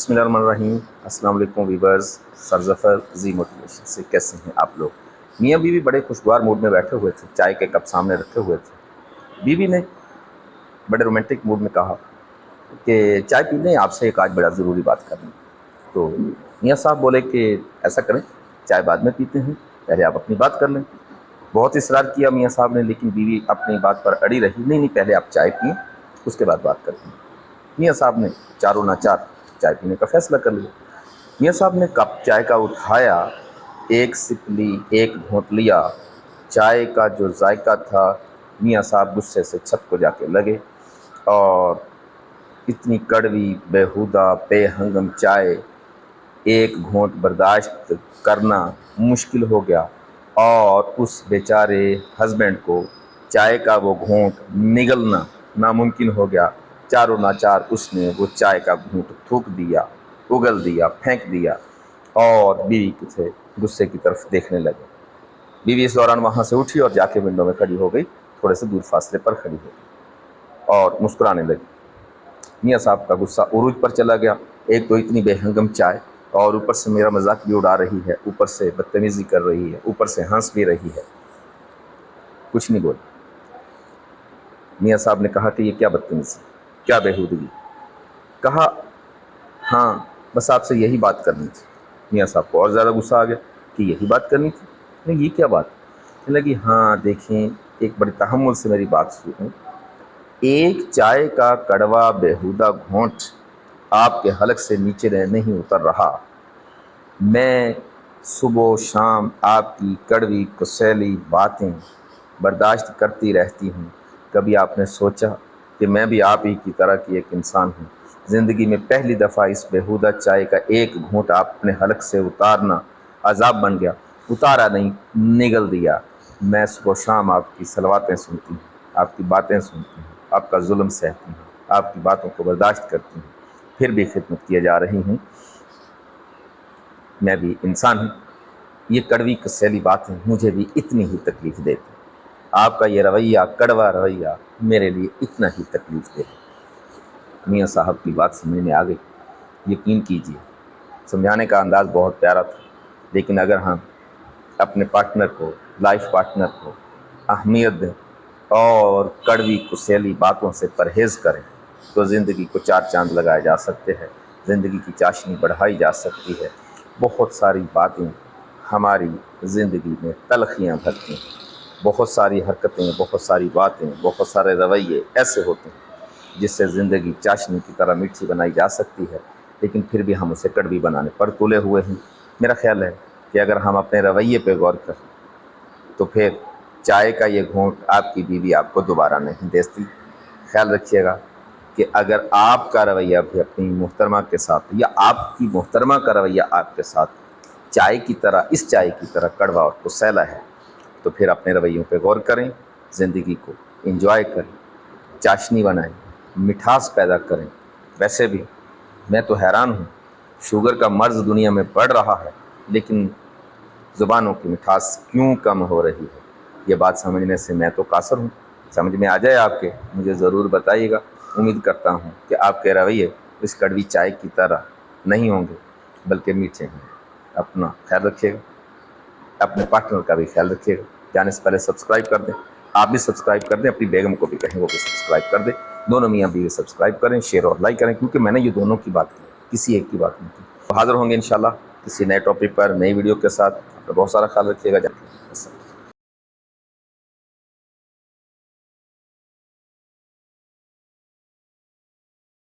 बिस्मिल्लाहिर्रहमानिर्रहीम। अस्सलाम वालेकुम वीवर्स। सरजफर जी मोटिवेशन से कैसे हैं आप लोग। मियाँ बीवी बड़े खुशगवार मूड में बैठे हुए थे, चाय के कप सामने रखे हुए थे। बीवी ने बड़े रोमांटिक मूड में कहा कि चाय पी लें, आपसे एक आज बड़ा ज़रूरी बात करनी। तो मियाँ साहब बोले कि ऐसा करें, चाय बाद में पीते हैं, पहले आप अपनी बात कर लें। बहुत इसरार किया मियाँ साहब ने, लेकिन बीवी अपनी बात पर अड़ी रही। नहीं, पहले आप चाय पिए, उसके बाद बात करते हैं। मियाँ साहब ने चारों नाचार चाय पीने का फैसला कर लिया। मियाँ साहब ने कप चाय का उठाया, एक सिप ली, एक घूंट लिया। चाय का जो जायका था, मियाँ साहब गुस्से से छत को जाके लगे और इतनी कड़वी बेहुदा बेहंगम चाय एक घूंट बर्दाश्त करना मुश्किल हो गया और उस बेचारे हस्बैंड को चाय का वो घूंट निगलना नामुमकिन हो गया। चारों नाचार उसने वो चाय का घूंट थूक दिया, उगल दिया, फेंक दिया और बीवी से गुस्से की तरफ देखने लगे। बीवी इस दौरान वहाँ से उठी और जाके विंडो में खड़ी हो गई, थोड़े से दूर फासले पर खड़ी हो गई और मुस्कुराने लगी। मियाँ साहब का गुस्सा उरूज पर चला गया। एक तो इतनी बेहंगम चाय और ऊपर से मेरा मजाक भी उड़ा रही है, ऊपर से बदतमीजी कर रही है, ऊपर से हंस भी रही है। कुछ नहीं बोली। मियाँ साहब ने कहा कि ये क्या बदतमीजी, क्या बेहूदगी। कहा हाँ, बस आपसे यही बात करनी थी। मियाँ साहब को और ज़्यादा गुस्सा आ गया कि यही बात करनी थी। नहीं, ये क्या बात। कहने लगी हाँ देखें, एक बड़ी तहम्मुल से मेरी बात सुनें। एक चाय का कड़वा बेहुदा घोंट आपके हलक से नीचे नहीं उतर रहा। मैं सुबह शाम आपकी कड़वी कुसैली बातें बर्दाश्त करती रहती हूँ। कभी आपने सोचा कि मैं भी आप ही की तरह की एक इंसान हूँ। ज़िंदगी में पहली दफ़ा इस बेहुदा चाय का एक घूंट आप अपने हलक से उतारना अजाब बन गया। उतारा नहीं, निगल दिया। मैं सुबह शाम आपकी सलवातें सुनती हूँ, आपकी बातें सुनती हूँ, आपका जुल्म सहती हूँ, आपकी बातों को बर्दाश्त करती हूँ, फिर भी खिदमत किए जा रही हूँ। मैं भी इंसान हूँ। ये कड़वी कसैली बातें मुझे भी इतनी ही तकलीफ़ देती। आपका ये रवैया, कड़वा रवैया मेरे लिए इतना ही तकलीफ़ देती। मियाँ साहब की बात समझ में आ गई। यकीन कीजिए, समझाने का अंदाज़ बहुत प्यारा था, लेकिन अगर हम अपने पार्टनर को, लाइफ पार्टनर को अहमियत दें और कड़वी कुसैली बातों से परहेज़ करें तो ज़िंदगी को चार चांद लगाए जा सकते हैं, ज़िंदगी की चाशनी बढ़ाई जा सकती है। बहुत सारी बातें हमारी ज़िंदगी में तलखियाँ भरती हैं। बहुत सारी हरकतें, बहुत सारी बातें, बहुत सारे रवैये ऐसे होते हैं जिससे ज़िंदगी चाशनी की तरह मीठी बनाई जा सकती है, लेकिन फिर भी हम उसे कड़वी बनाने पर तुले हुए हैं। मेरा ख्याल है कि अगर हम अपने रवैये पे गौर करें तो फिर चाय का ये घूंट आपकी बीवी आपको दोबारा नहीं देती। ख्याल रखिएगा कि अगर आपका रवैया भी अपनी मोहतरमा के साथ या आपकी मोहतरमा का रवैया आपके साथ चाय की तरह, इस चाय की तरह कड़वा और कुसैला है, तो फिर अपने रवैयों पे गौर करें, ज़िंदगी को एंजॉय करें, चाशनी बनाएं, मिठास पैदा करें। वैसे भी मैं तो हैरान हूँ, शुगर का मर्ज़ दुनिया में बढ़ रहा है, लेकिन ज़ुबानों की मिठास क्यों कम हो रही है। ये बात समझने से मैं तो कासर हूँ। समझ में आ जाए आपके, मुझे ज़रूर बताइएगा। उम्मीद करता हूँ कि आपके रवैये इस कड़वी चाय की तरह नहीं होंगे, बल्कि मीठे हैं। अपना ख्याल रखिएगा, अपने पार्टनर का भी ख्याल रखिएगा। जाने से पहले सब्सक्राइब कर दें, आप भी सब्सक्राइब कर दें, अपनी बेगम को भी कहें वो भी सब्सक्राइब कर दें। दोनों मियाँ बीवी सब्सक्राइब करें, शेयर और लाइक करें, क्योंकि मैंने ये दोनों की बात की, किसी एक की बात नहीं की। तो हाज़िर होंगे इंशाल्लाह किसी नए टॉपिक पर, नई वीडियो के साथ। बहुत सारा ख्याल रखिएगा।